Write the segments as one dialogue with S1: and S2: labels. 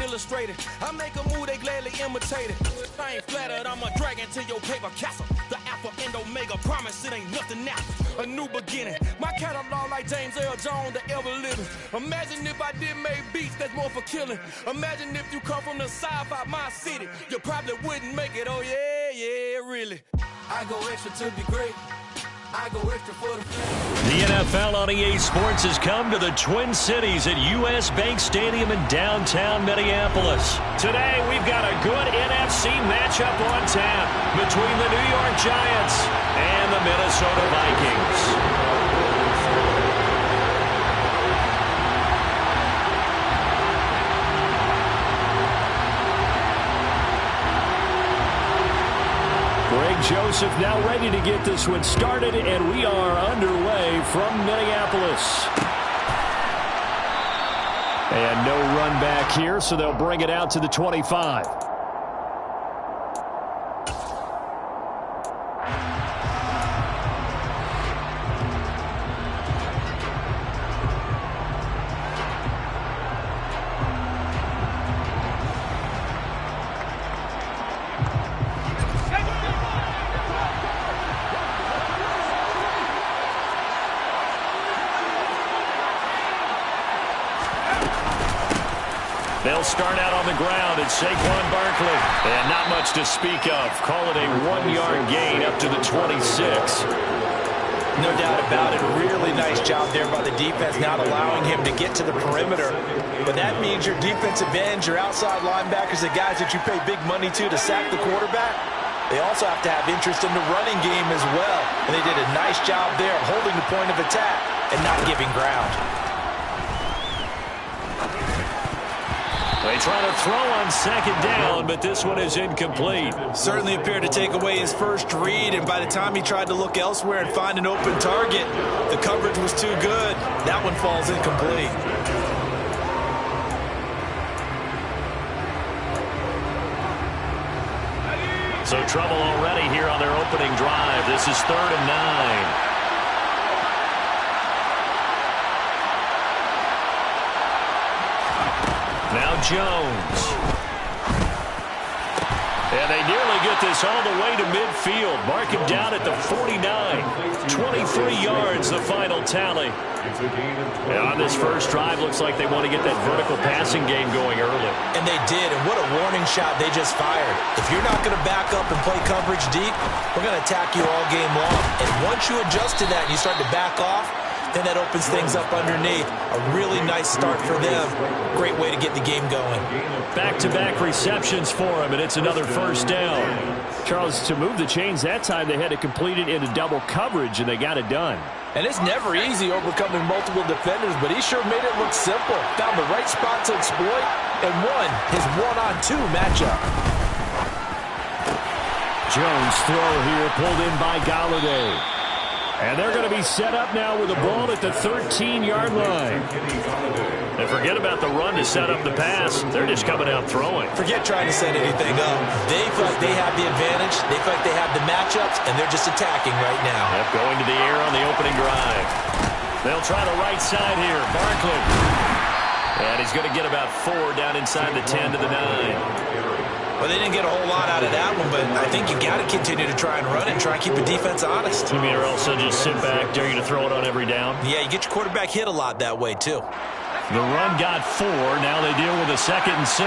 S1: illustrated. I make a move, they gladly imitate it. I ain't flattered, I'm a dragon to your paper castle. The Alpha and Omega, promise it ain't nothing now. A new beginning. My catalog like James Earl Jones, the ever living. Imagine if I did make beats that's more for killing. Imagine if you come from the south out my city. You probably wouldn't make it, oh yeah, yeah, really. I go extra to be great. I go extra for the
S2: The NFL on EA Sports has come to the Twin Cities at US Bank Stadium in downtown Minneapolis. Today, we've got a good NFC matchup on tap between the New York Giants and the Minnesota Vikings. Greg Joseph now ready to get this one started, and we are underway from Minneapolis. And no run back here, so they'll bring it out to the 25. They'll start out on the ground at Saquon Barkley. And not much to speak of. Call it a 1-yard gain up to the 26.
S3: No doubt about it. Really nice job there by the defense, not allowing him to get to the perimeter. But that means your defensive ends, your outside linebackers, the guys that you pay big money to sack the quarterback, they also have to have interest in the running game as well. And they did a nice job there holding the point of attack and not giving ground.
S2: They try to throw on second down, but this one is incomplete.
S3: Certainly appeared to take away his first read, and by the time he tried to look elsewhere and find an open target, the coverage was too good. That one falls incomplete.
S2: So trouble already here on their opening drive. This is 3rd and 9. Now Jones. And they nearly get this all the way to midfield. Mark him down at the 49. 23 yards, the final tally. And on this first drive, looks like they want to get that vertical passing game going early.
S3: And they did, and what a warning shot they just fired. If you're not going to back up and play coverage deep, we're going to attack you all game long. And once you adjust to that and you start to back off, then that opens things up underneath. A really nice start for them. Great way to get the game going.
S2: Back-to-back receptions for him, and it's another first down. Charles, to move the chains that time, they had to complete it into double coverage, and they got it done.
S3: And it's never easy overcoming multiple defenders, but he sure made it look simple. Found the right spot to exploit and won his one-on-two matchup.
S2: Jones throw here, pulled in by Golladay. And they're going to be set up now with the ball at the 13-yard line. And forget about the run to set up the pass. They're just coming out throwing.
S3: Forget trying to set anything up. They feel like they have the advantage. They feel like they have the matchups, and they're just attacking right now.
S2: Yep, going to the air on the opening drive. They'll try the right side here. Barkley. And he's going to get about 4 down inside the 10 to the 9.
S3: Well, they didn't get a whole lot out of that one, but I think you got to continue to try and run and try and keep the defense honest.
S2: You mean or else they'll just sit back, dare you to throw it on every down?
S3: Yeah, you get your quarterback hit a lot that way, too.
S2: The run got 4. Now they deal with a 2nd and 6.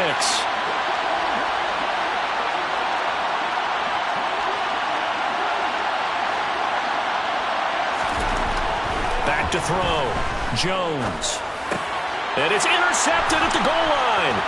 S2: Back to throw. Jones. And it's intercepted at the goal line.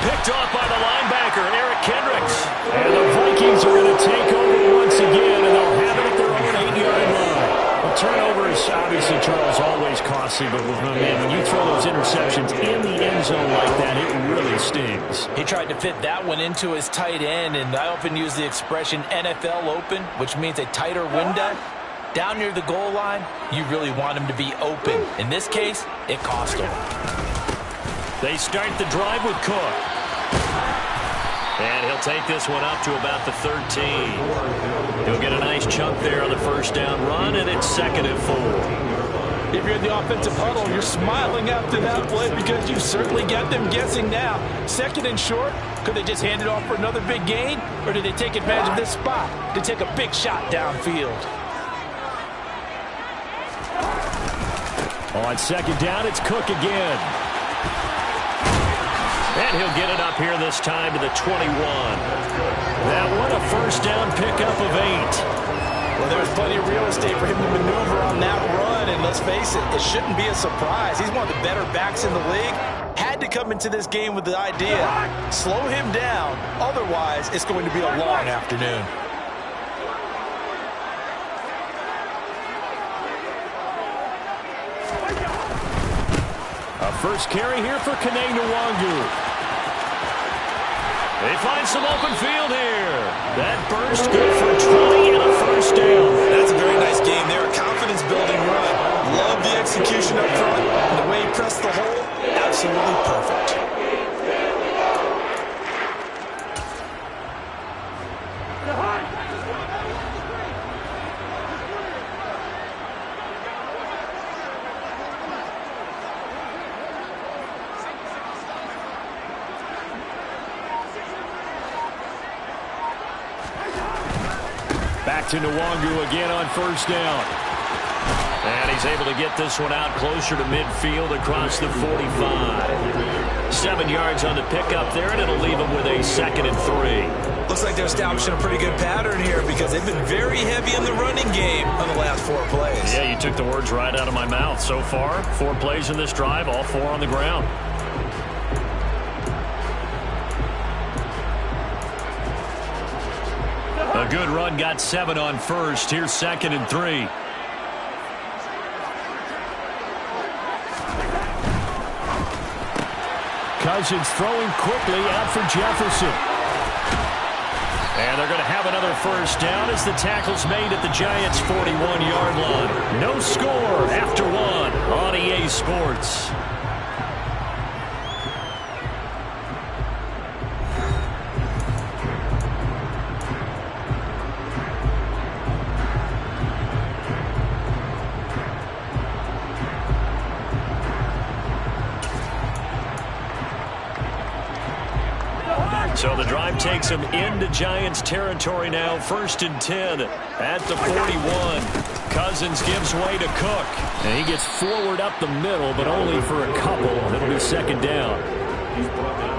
S2: Picked off by the linebacker, Eric Kendricks. And the Vikings are going to take over once again, and they'll have it at their own 8-yard line. Well, turnovers, obviously, Charles, always costly, but man, when you throw those interceptions in the end zone like that, it really stings.
S3: He tried to fit that one into his tight end, and I often use the expression NFL open, which means a tighter window. Down near the goal line, you really want him to be open. In this case, it cost him.
S2: They start the drive with Cook. And he'll take this one up to about the 13. He'll get a nice chunk there on the first down run, and it's 2nd and 4.
S3: If you're in the offensive huddle, you're smiling after that play because you've certainly got them guessing now. Second and short, could they just hand it off for another big gain? Or did they take advantage of this spot to take a big shot downfield?
S2: On second down, it's Cook again. And he'll get it up here this time to the 21. That one, a first down pickup of 8.
S3: Well, there's plenty of real estate for him to maneuver on that run, and let's face it, it shouldn't be a surprise. He's one of the better backs in the league. Had to come into this game with the idea, slow him down, otherwise it's going to be a long afternoon.
S2: A first carry here for Kene Nwangu. They find some open field here. That burst good for 20 and a first down.
S3: That's a very nice game there. A confidence-building run. Love the execution up front. And the way he pressed the hole, absolutely perfect.
S2: Back to Nwangu again on first down. And he's able to get this one out closer to midfield across the 45. 7 yards on the pickup there, and it'll leave him with a 2nd and 3.
S3: Looks like they're establishing a pretty good pattern here because they've been very heavy in the running game on the last 4 plays.
S2: Yeah, you took the words right out of my mouth. So far, 4 plays in this drive, all 4 on the ground. A good run, got 7 on first. Here's 2nd and 3. Cousins throwing quickly out for Jefferson. And they're going to have another first down as the tackle's made at the Giants' 41-yard line. No score after 1 on EA Sports. So the drive takes him into Giants territory now. 1st and 10 at the 41. Cousins gives way to Cook. And he gets forward up the middle, but only for a couple. It'll be 2nd down.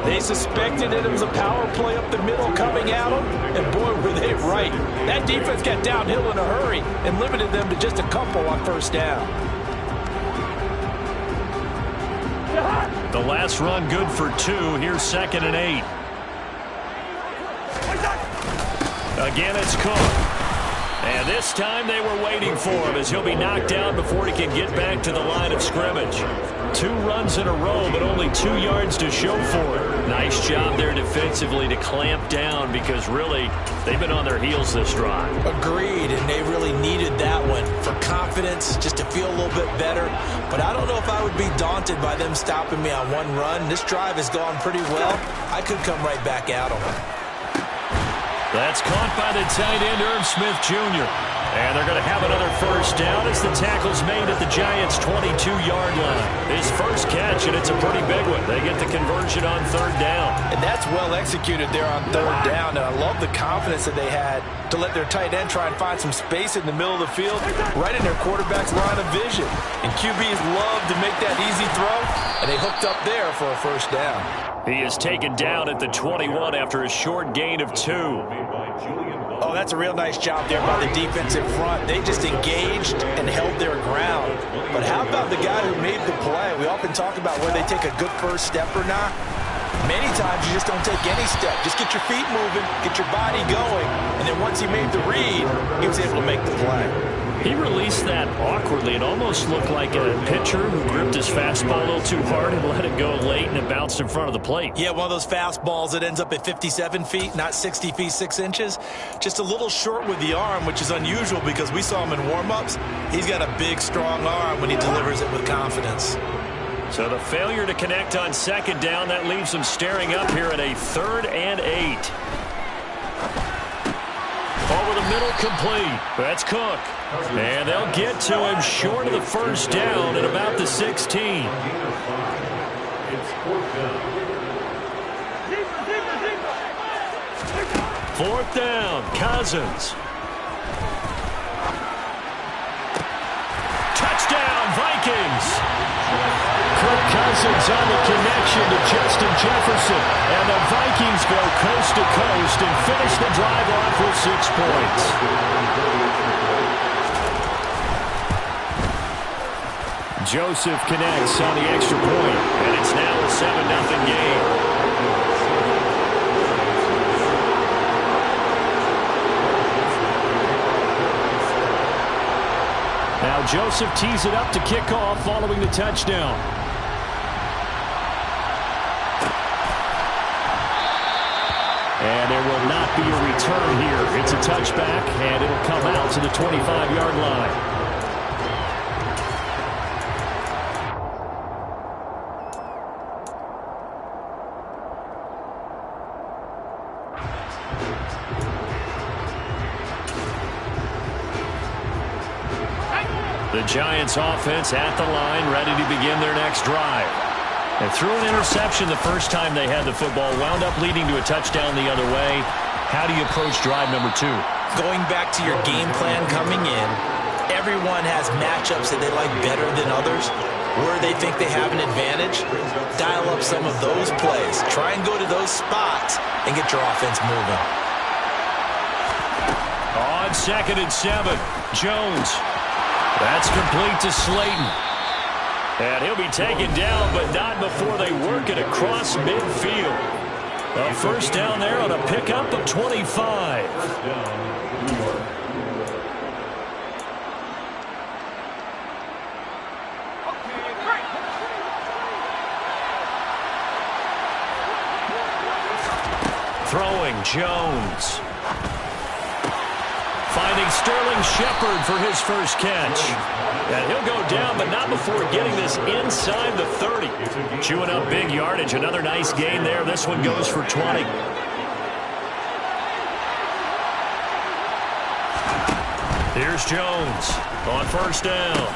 S3: They suspected it was a power play up the middle coming at them, and boy, were they right. That defense got downhill in a hurry and limited them to just a couple on first down.
S2: The last run good for 2. Here's 2nd and 8. Again, it's Cook. And this time they were waiting for him as he'll be knocked down before he can get back to the line of scrimmage. 2 runs in a row, but only 2 yards to show for it. Nice job there defensively to clamp down because really they've been on their heels this drive.
S3: Agreed, and they really needed that one for confidence, just to feel a little bit better. But I don't know if I would be daunted by them stopping me on 1 run. This drive has gone pretty well. I could come right back at them.
S2: That's caught by the tight end, Irv Smith Jr. And they're going to have another first down as the tackle's made at the Giants' 22-yard line. His first catch, and it's a pretty big one. They get the conversion on 3rd down.
S3: And that's well executed there on 3rd down. And I love the confidence that they had to let their tight end try and find some space in the middle of the field, right in their quarterback's line of vision. And QBs love to make that easy throw, and they hooked up there for a first down.
S2: He is taken down at the 21 after a short gain of 2.
S3: Oh, that's a real nice job there by the defensive front. They just engaged and held their ground. But how about the guy who made the play? We often talk about whether they take a good first step or not. Many times you just don't take any step. Just get your feet moving, get your body going, and then once he made the read, he was able to make the play.
S2: He released that awkwardly. It almost looked like a pitcher who gripped his fastball a little too hard and let it go late, and it bounced in front of the plate.
S3: Yeah, one of those fastballs that ends up at 57 feet, not 60 feet, 6 inches. Just a little short with the arm, which is unusual because we saw him in warm-ups. He's got a big, strong arm when he delivers it with confidence.
S2: So the failure to connect on 2nd down, that leaves him staring up here at a 3rd and 8. Over the middle, complete. That's Cook. And they'll get to him short of the first down at about the 16. Fourth down, Cousins. Touchdown, Vikings. Kirk Cousins on the connection to Justin Jefferson. And the Vikings go coast to coast and finish the drive off with 6 points. Joseph connects on the extra point, and it's now a 7-0 game. Now Joseph tees it up to kick off following the touchdown. And there will not be a return here. It's a touchback, and it'll come out to the 25-yard line. The Giants offense at the line, ready to begin their next drive. They threw an interception the first time they had the football, wound up leading to a touchdown the other way. How do you approach drive number 2?
S3: Going back to your game plan coming in, everyone has matchups that they like better than others. Where they think they have an advantage, dial up some of those plays. Try and go to those spots and get your offense moving.
S2: On 2nd and 7, Jones. That's complete to Slayton. And he'll be taken down, but not before they work it across midfield. A first down there on a pickup of 25. Throwing, Jones. Finding Sterling Shepard for his first catch. And he'll go down, but not before getting this inside the 30. Chewing up big yardage. Another nice gain there. This one goes for 20. Here's Jones on first down.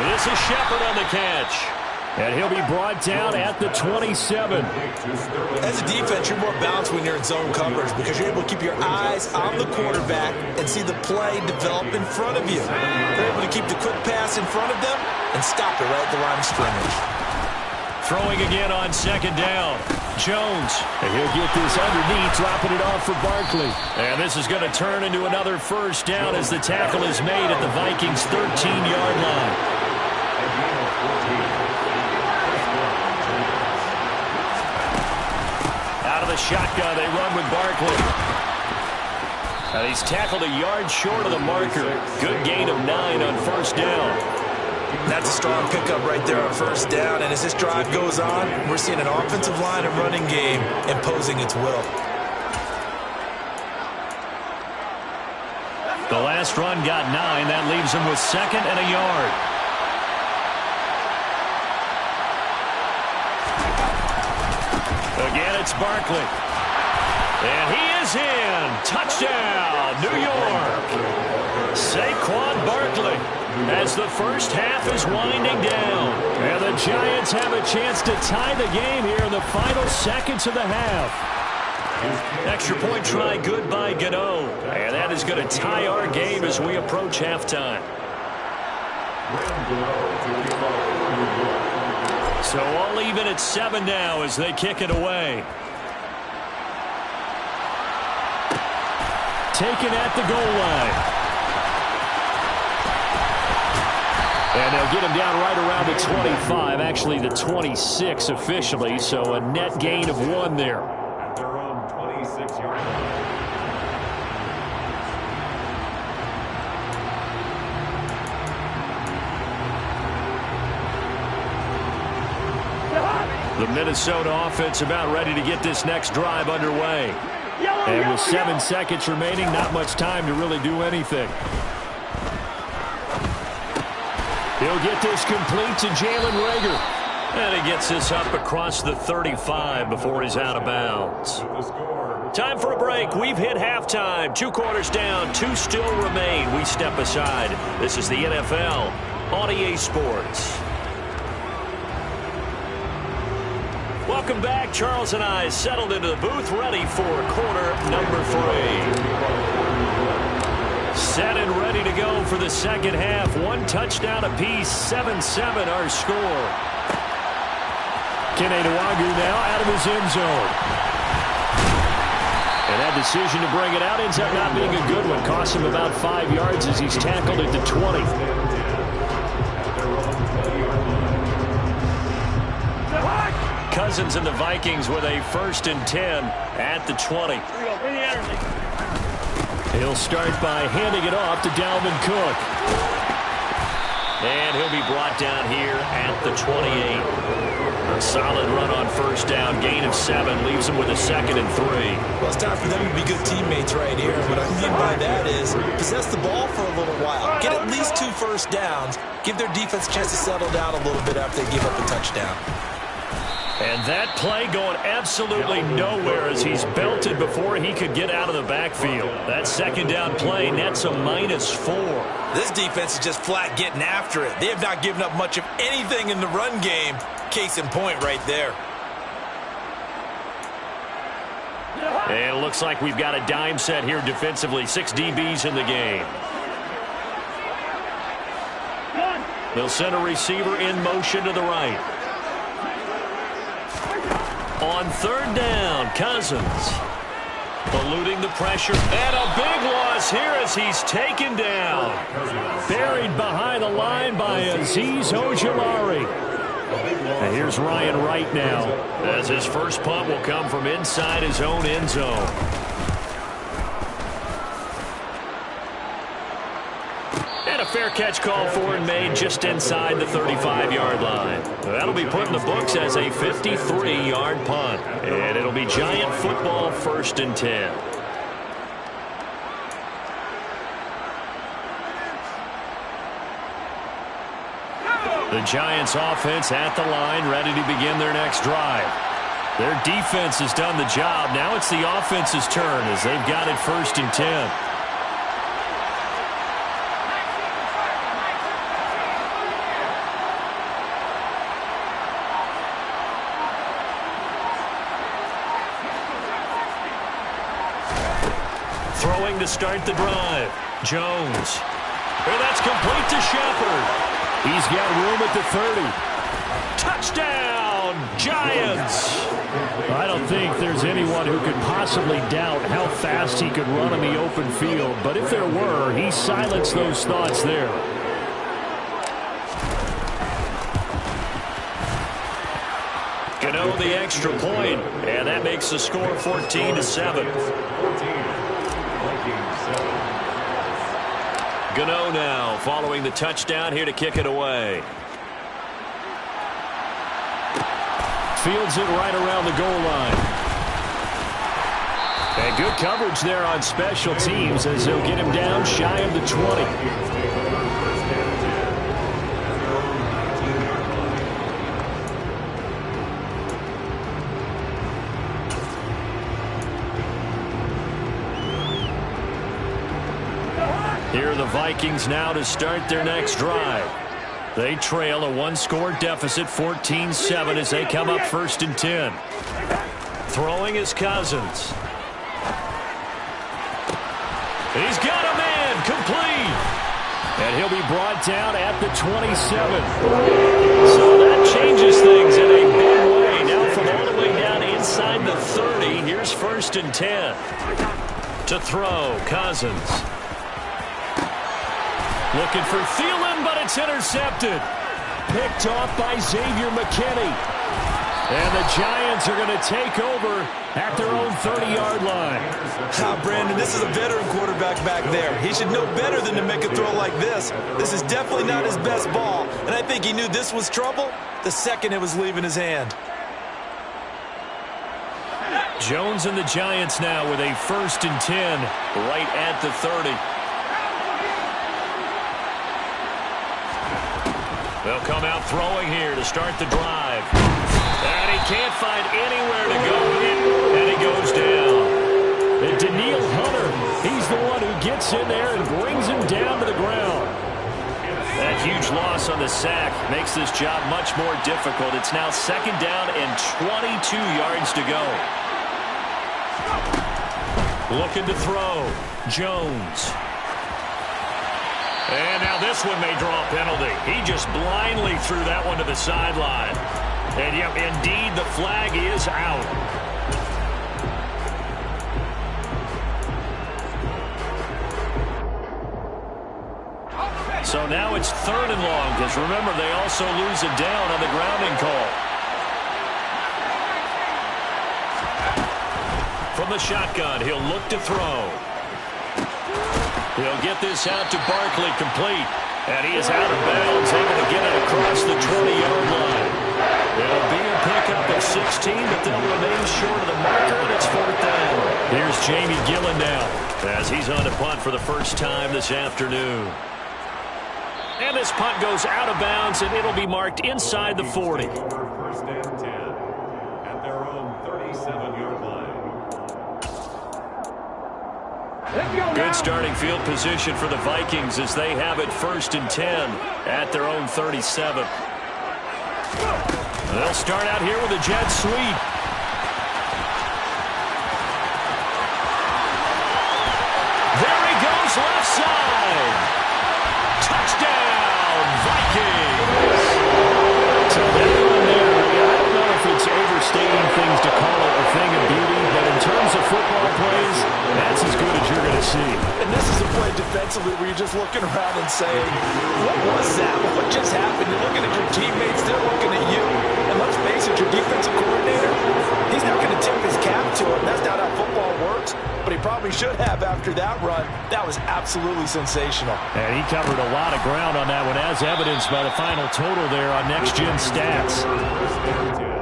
S2: This is Shepard on the catch. And he'll be brought down at the 27.
S3: As a defense, you're more balanced when you're in zone coverage because you're able to keep your eyes on the quarterback and see the play develop in front of you. You're able to keep the quick pass in front of them and stop it right at the line of scrimmage.
S2: Throwing again on 2nd down. Jones. And he'll get this underneath, dropping it off for Barkley. And this is going to turn into another first down as the tackle is made at the Vikings' 13-yard line. The shotgun, they run with Barkley. And he's tackled a yard short of the marker. Good gain of 9 on first down.
S3: That's a strong pickup right there on first down. And as this drive goes on, we're seeing an offensive line and running game imposing its will.
S2: The last run got 9. That leaves him with 2nd and a yard. Again, it's Barkley. And he is in. Touchdown, New York. Saquon Barkley as the first half is winding down. And the Giants have a chance to tie the game here in the final seconds of the half. Extra point try good by Gano. And that is going to tie our game as we approach halftime. So all even at 7 now as they kick it away. Taken at the goal line. And they'll get him down right around the 25, actually the 26 officially, so a net gain of 1 there.
S4: At their own 26-yard line.
S2: The Minnesota offense about ready to get this next drive underway. And with 7 seconds remaining, not much time to really do anything. He'll get this complete to Jalen Reagor. And he gets this up across the 35 before he's out of bounds. Time for a break. We've hit halftime. 2 quarters down. 2 still remain. We step aside. This is the NFL on EA Sports. Welcome back. Charles and I settled into the booth, ready for quarter number 3. Set and ready to go for the second half. 1 touchdown apiece. 7-7 our score. Kene Nwangwu now out of his end zone. And that decision to bring it out ends up not being a good one. Costs him about 5 yards as he's tackled at the 20. Cousins and the Vikings with a 1st and 10 at the 20. He'll start by handing it off to Dalvin Cook. And he'll be brought down here at the 28. A solid run on 1st down. Gain of 7 leaves him with a 2nd and 3.
S3: Well, it's time for them to be good teammates right here. What I mean by that is possess the ball for a little while. Get at least 2 first downs. Give their defense a chance to settle down a little bit after they give up a touchdown.
S2: And that play going absolutely nowhere as he's belted before he could get out of the backfield. That 2nd down play nets a -4.
S3: This defense is just flat getting after it. They have not given up much of anything in the run game. Case in point right there.
S2: And it looks like we've got a dime set here defensively. 6 DBs in the game. They'll send a receiver in motion to the right. On 3rd down, Cousins eluding the pressure. And a big loss here as he's taken down. Buried behind the line by Azeez Ojulari. And here's Ryan Wright now, as his first punt will come from inside his own end zone. And a fair catch call for and made just inside the 35-yard line. That'll be put in the books as a 53-yard punt. And it'll be Giant football, 1st and 10. The Giants offense at the line, ready to begin their next drive. Their defense has done the job. Now it's the offense's turn as they've got it 1st and 10. Throwing to start the drive. Jones. And that's complete to Shepard. He's got room at the 30. Touchdown, Giants! I don't think there's anyone who could possibly doubt how fast he could run on the open field. But if there were, he silenced those thoughts there. Gano the extra point, and that makes the score 14-7. Gano now following the touchdown here to kick it away. Fields it right around the goal line. And good coverage there on special teams as they'll get him down shy of the 20. Here are the Vikings now to start their next drive. They trail a 1-score deficit, 14-7, as they come up 1st and 10. Throwing is Cousins. He's got a man, complete. And he'll be brought down at the 27. So that changes things in a big way. Now from all the way down inside the 30, here's 1st and 10. To throw, Cousins. Looking for Thielen, but it's intercepted. Picked off by Xavier McKinney. And the Giants are going to take over at their own 30-yard line.
S3: Brandon, this is a veteran quarterback back there. He should know better than to make a throw like this. This is definitely not his best ball, and I think he knew this was trouble the second it was leaving his hand.
S2: Jones and the Giants now with a 1st and 10 right at the 30. They'll come out throwing here to start the drive. And he can't find anywhere to go with it, and he goes down. And Danielle Hunter, he's the one who gets in there and brings him down to the ground. That huge loss on the sack makes this job much more difficult. It's now 2nd down and 22 yards to go. Looking to throw. Jones. And now this one may draw a penalty. He just blindly threw that one to the sideline. And, yep, indeed, the flag is out. So now it's 3rd and long, because remember, they also lose it down on the grounding call. From the shotgun, he'll look to throw. He'll get this out to Barkley, complete. And he is out of bounds, able to get it across the 20-yard line. It'll be a pickup of 16, but they'll remain short of the marker, and it's 4th down. Here's Jamie Gillen now, as he's on to punt for the first time this afternoon. And this punt goes out of bounds, and it'll be marked inside the 40.
S4: 1st and 10 at their own 37-yard line.
S2: Good starting field position for the Vikings as they have it 1st and 10 at their own 37. They'll start out here with a jet sweep. There he goes, left side. Touchdown, Vikings. So that one there, I don't know if it's overstating things to call it a thing of beauty, but in terms of football plays, that's as good as you're going to see.
S3: And this is a play defensively where you're just looking around and saying, what was that? What just happened? You're looking at your teammates, they're looking at you. And let's face it, your defensive coordinator, he's not going to tip his cap to it. That's not how football works. But he probably should have after that run. That was absolutely sensational.
S2: And he covered a lot of ground on that one, as evidenced by the final total there on Next Gen Stats.
S4: 1st and 10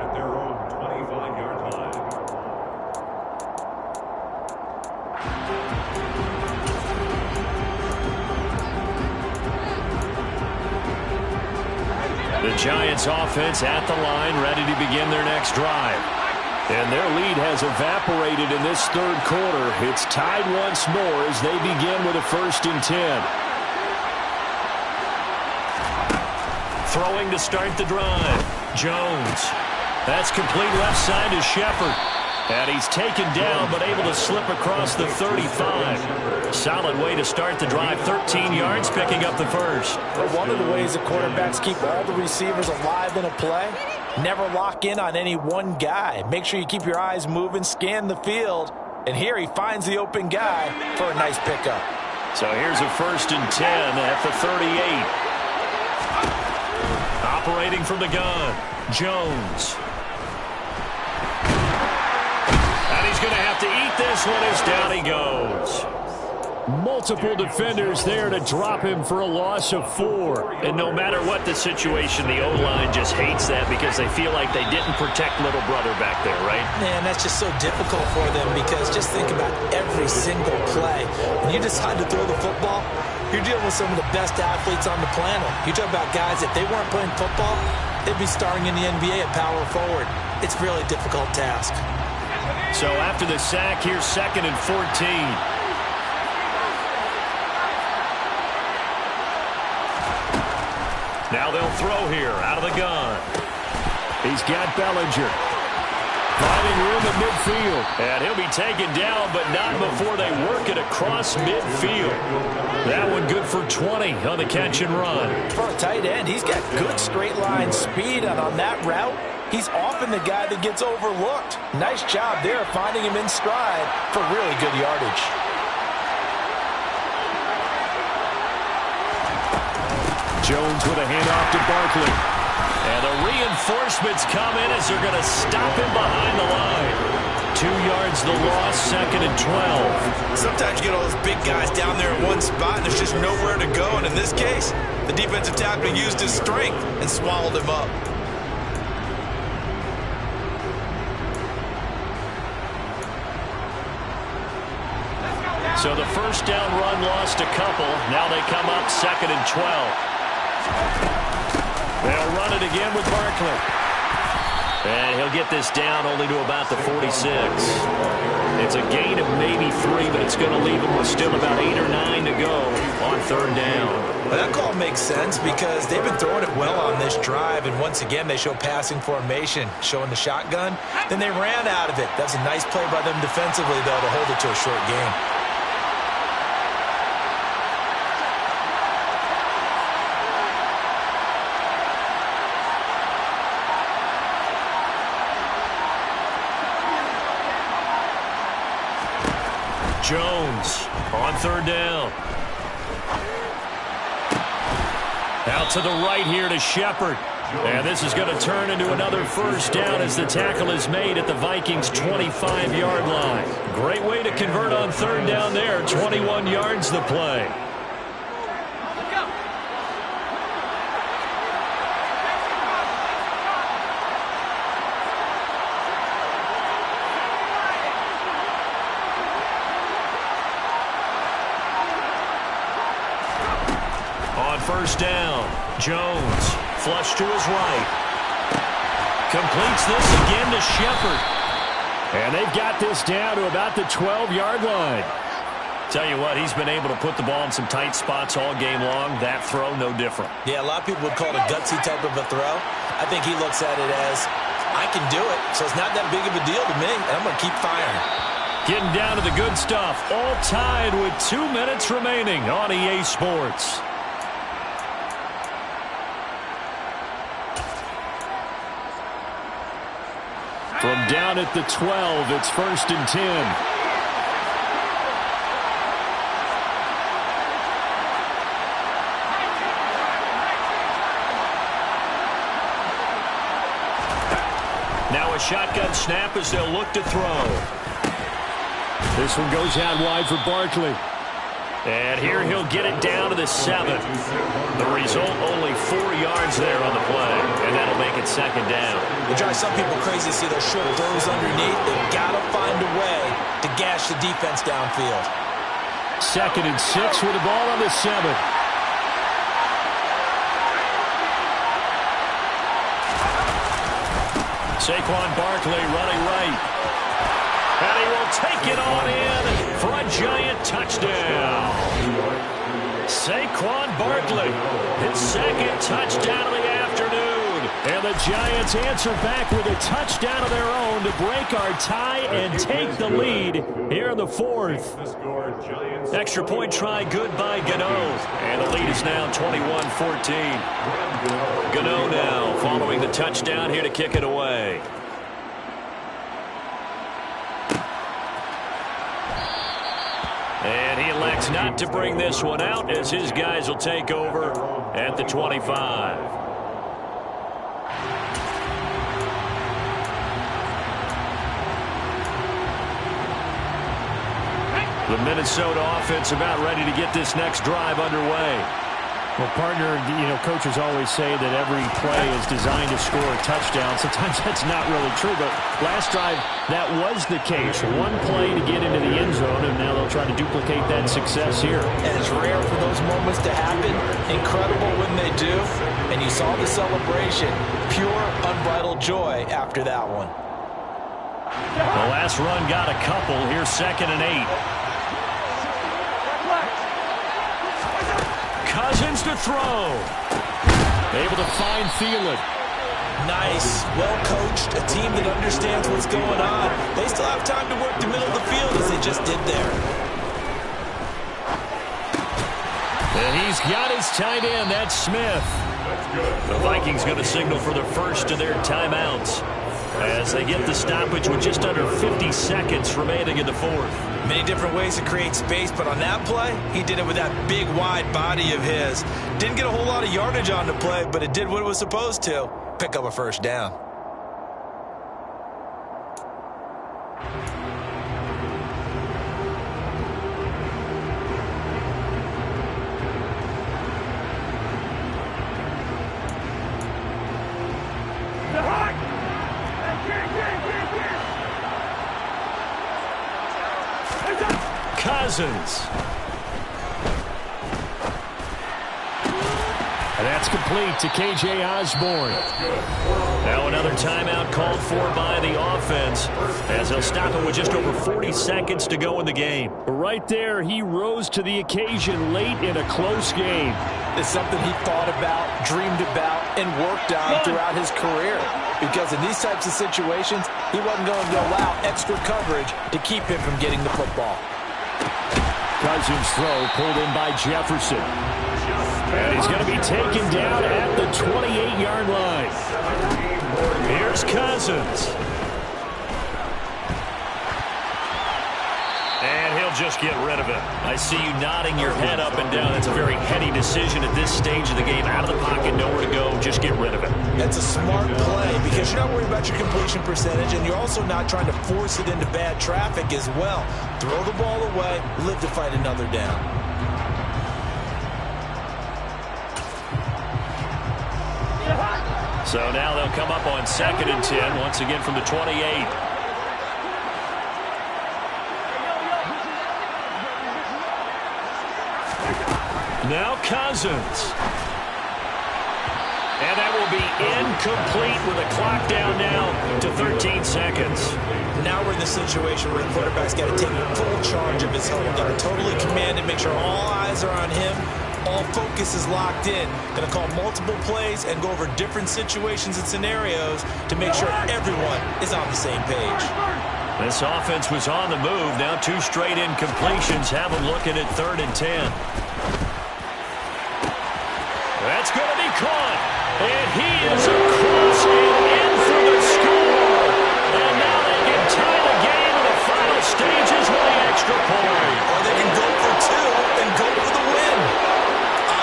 S4: at their own 25-yard line.
S2: The Giants offense at the line, ready to begin their next drive. And their lead has evaporated in this 3rd quarter. It's tied once more as they begin with a 1st and 10. Throwing to start the drive. Jones. That's complete left side to Shepard. And he's taken down but able to slip across the 35. Solid way to start the drive. 13 yards, picking up the first.
S3: But one of the ways that quarterbacks keep all the receivers alive in a play, never lock in on any one guy. Make sure you keep your eyes moving, scan the field. And here he finds the open guy for a nice pickup.
S2: So here's a 1st and 10 at the 38. Operating from the gun, Jones. And he's going to have to eat this one as down he goes. Multiple defenders there to drop him for a loss of 4. And no matter what the situation, the O-line just hates that because they feel like they didn't protect little brother back there, right?
S3: Man, that's just so difficult for them because just think about every single play. When you decide to throw the football, you're dealing with some of the best athletes on the planet. You talk about guys, if they weren't playing football, they'd be starting in the NBA at power forward. It's a really difficult task.
S2: So after the sack, here's 2nd and 14. Now they'll throw here out of the gun. He's got Bellinger. Finding room at midfield. And he'll be taken down, but not before they work it across midfield. That one good for 20 on the catch and run.
S3: For a tight end, he's got good straight line speed, and on that route, he's often the guy that gets overlooked. Nice job there finding him in stride for really good yardage.
S2: Jones with a handoff to Barkley. And the reinforcements come in as they're going to stop him behind the line. 2 yards the loss, 2nd and 12.
S3: Sometimes you get all those big guys down there in one spot, and there's just nowhere to go. And in this case, the defensive tackle used his strength and swallowed him up.
S2: So the 1st down run lost a couple. Now they come up 2nd and 12. They'll run it again with Barkley. And he'll get this down only to about the 46. It's a gain of maybe 3, but it's going to leave him with still about 8 or 9 to go on third down.
S3: Well, that call makes sense because they've been throwing it well on this drive, and once again they show passing formation, showing the shotgun. Then they ran out of it. That's a nice play by them defensively, though, to hold it to a short game.
S2: Jones on third down. Out to the right here to Shepard. And this is going to turn into another first down as the tackle is made at the Vikings' 25-yard line. Great way to convert on third down there. 21 yards the play. First down. Jones, flush to his right. Completes this again to Shepard. And they've got this down to about the 12-yard line. Tell you what, he's been able to put the ball in some tight spots all game long. That throw, no different.
S3: Yeah, a lot of people would call it a gutsy type of a throw. I think he looks at it as, I can do it, so it's not that big of a deal to me, and I'm going to keep firing.
S2: Getting down to the good stuff. All tied with 2 minutes remaining on EA Sports. From down at the 12, it's 1st and 10. Now a shotgun snap as they'll look to throw. This one goes out wide for Barkley. And here he'll get it down to the 7. The result, only 4 yards there on the play. And that'll make it second down.
S3: It drives some people crazy to see those short throws underneath. They've got to find a way to gash the defense downfield.
S2: 2nd and 6 with the ball on the 7. Saquon Barkley running right. And he will take it on in for a giant touchdown. Saquon Barkley, his 2nd touchdown of the afternoon. And the Giants answer back with a touchdown of their own to break our tie and take the lead here in the 4th. Extra point try good by Gano. And the lead is now 21-14. Gano now following the touchdown here to kick it away. And he elects not to bring this one out as his guys will take over at the 25. The Minnesota offense about ready to get this next drive underway.
S5: Well, partner, coaches always say that every play is designed to score a touchdown. Sometimes that's not really true, but last drive, that was the case. One play to get into the end zone, and now they'll try to duplicate that success here.
S3: And it's rare for those moments to happen. Incredible when they do. And you saw the celebration. Pure, unbridled joy after that one.
S2: The last run got a couple. Here's 2nd and 8. Cousins to throw. Able to find Thielen.
S3: Nice. Well-coached. A team that understands what's going on. They still have time to work the middle of the field as they just did there.
S2: And he's got his tight end. That's Smith. The Vikings going to signal for the first of their timeouts as they get the stoppage with just under 50 seconds remaining in the 4th.
S3: Many different ways to create space, but on that play, he did it with that big, wide body of his. Didn't get a whole lot of yardage on the play, but it did what it was supposed to. Pick up a first down.
S2: Cousins. And that's
S5: That's complete to K.J. Osborne.
S2: Now another timeout called for by the offense as they'll stop it with just over 40 seconds to go in the game.
S5: Right there, he rose to the occasion late in a close game.
S3: It's something he thought about, dreamed about, and worked on throughout his career. Because in these types of situations, he wasn't going to allow extra coverage to keep him from getting the football.
S5: Cousins' throw pulled in by Jefferson. And he's going to be taken down at the 28-yard line.
S2: Here's Cousins. And he'll just get rid of it. I see you nodding your head up and down. That's a very heady decision at this stage of the game. Out of the pocket, nowhere to go. Just get rid of it.
S3: That's a smart play because you're not worried about your completion percentage, and you're also not trying to force it into bad traffic as well. Throw the ball away, live to fight another down.
S2: So now they'll come up on 2nd and 10, once again from the 28. Now Cousins. And that will be incomplete with a clock down now to 13 seconds.
S3: Now we're in the situation where the quarterback's got to take full charge of his home. Got to totally command it, make sure all eyes are on him. All focus is locked in. Going to call multiple plays and go over different situations and scenarios to make sure everyone is on the same page.
S2: This offense was on the move. Now 2 straight incompletions have them looking at 3rd and 10. That's going to be caught. And he is across and in for the score. And now they can tie the game in the final stages with the extra point.
S3: Or they can go for 2 and go for the win.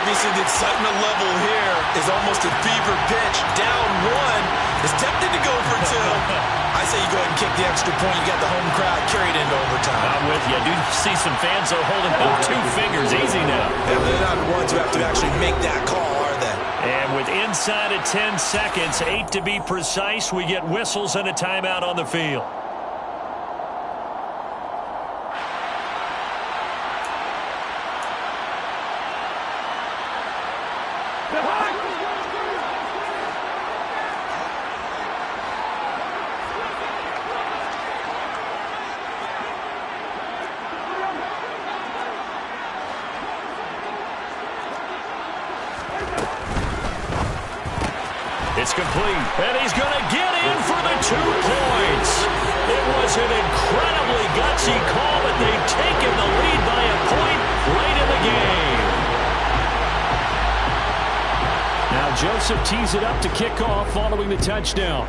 S3: Obviously, the excitement level here is almost a fever pitch. Down 1 is tempted to go for 2. I say you go ahead and kick the extra point. You got the home crowd carried into overtime.
S2: I'm with you. I do see some fans are holding both 2 fingers. Easy now.
S3: Yeah, they're not the ones who have to actually make that call, are they?
S2: And with inside of 10 seconds, 8 to be precise, we get whistles and a timeout on the field. It's complete, and he's going to get in for the 2 points. It was an incredibly gutsy call, but they've taken the lead by a point late in the game.
S5: Now Joseph tees it up to kick off following the touchdown.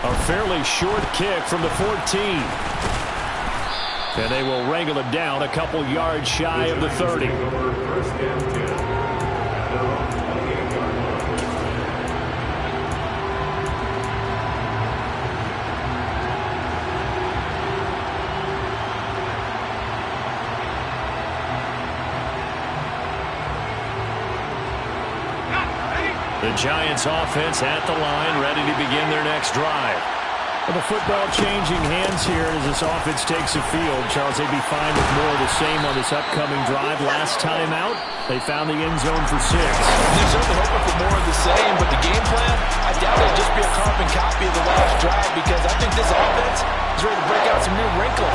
S5: A fairly short kick from the 14. And they will wrangle it down a couple yards shy of the 30.
S2: The Giants offense at the line, ready to begin their next drive.
S5: Well, the football changing hands here as this offense takes the field. Charles, they'd be fine with more of the same on this upcoming drive. Last time out, they found the end zone for 6.
S3: They're certainly hoping for more of the same, but the game plan, I doubt it'll just be a carbon copy of the last drive because I think this offense is ready to break out some new wrinkles.